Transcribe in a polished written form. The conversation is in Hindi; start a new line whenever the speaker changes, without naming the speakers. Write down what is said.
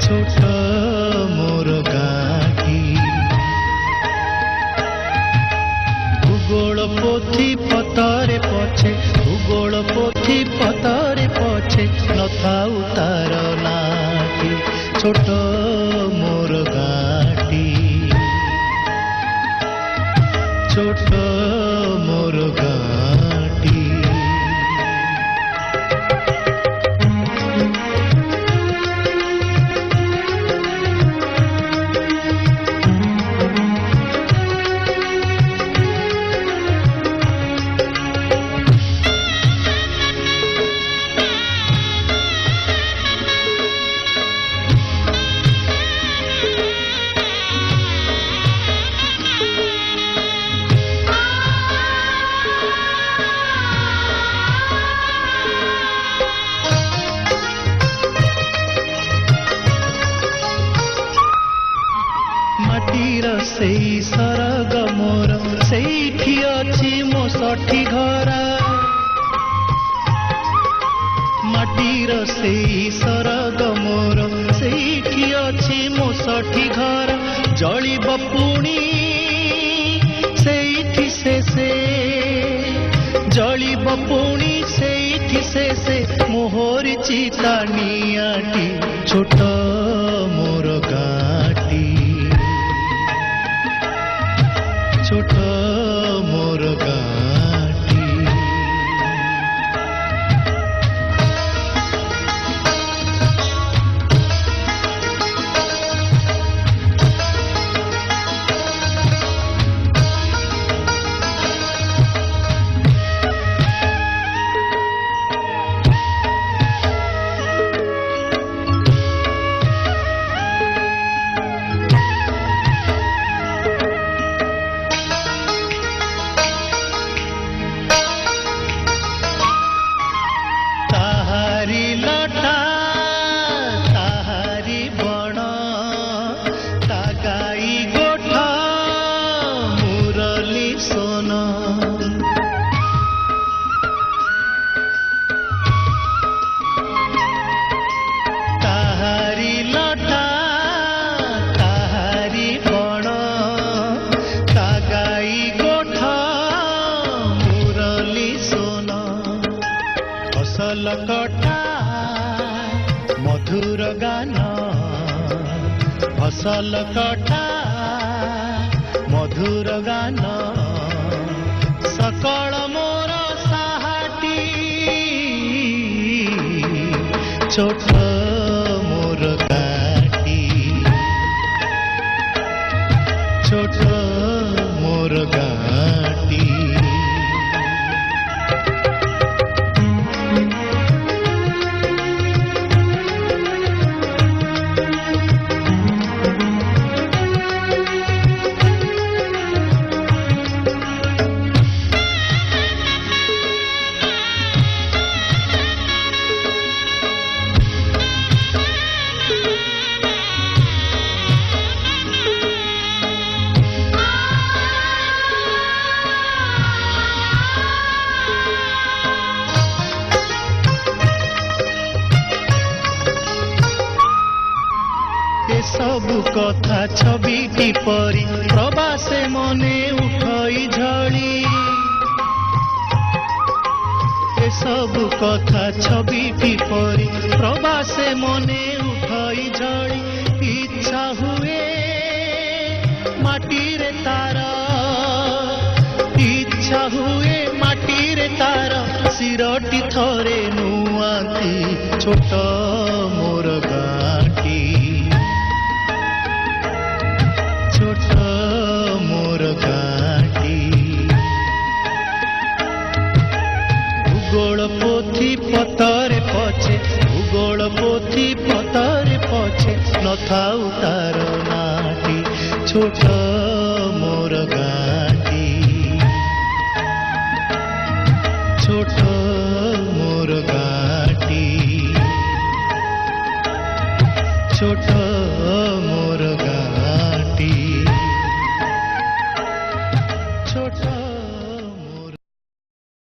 छोट मोर गाँटी भूगोल पोथी पतरे पछे भूगोल पोथी पतरे पछे नथाउ तार नाटी छोट मोर गाँटी छोट मोर गाँटी सेई सरग मोर सेठी अछि मो सठी घरा माटीर सेई सरग मोर सेठी अछि मो सठी घरा जलिब पुणी सेठी से जलिब पुणी सेठी से मोहर चिता नियाटी छोट मोर गाँटी छोट मोर गाँटी फसल कटा मधुर गान फसल कटा मधुर गान सकल मोर साहाटी छोट मोर गाँटी छोट मोर गाँटी सबु कथा छविटी परी प्रवासे मने उठई झड़ी ए सबु कथा छविटी परी प्रवासे मने उठई झड़ी इच्छा हुए माटी रे तार इच्छा हुए माटी रे तार सिरटी थरे नुआती छोट मोर गाँटी छोट मोर गाँटी भूगोल पोथी पतरे पछे भूगोल पोथी पतरे पछे नथाउ तार नाटी छोट मोर गाँटी छोट मोर गाँटी छोट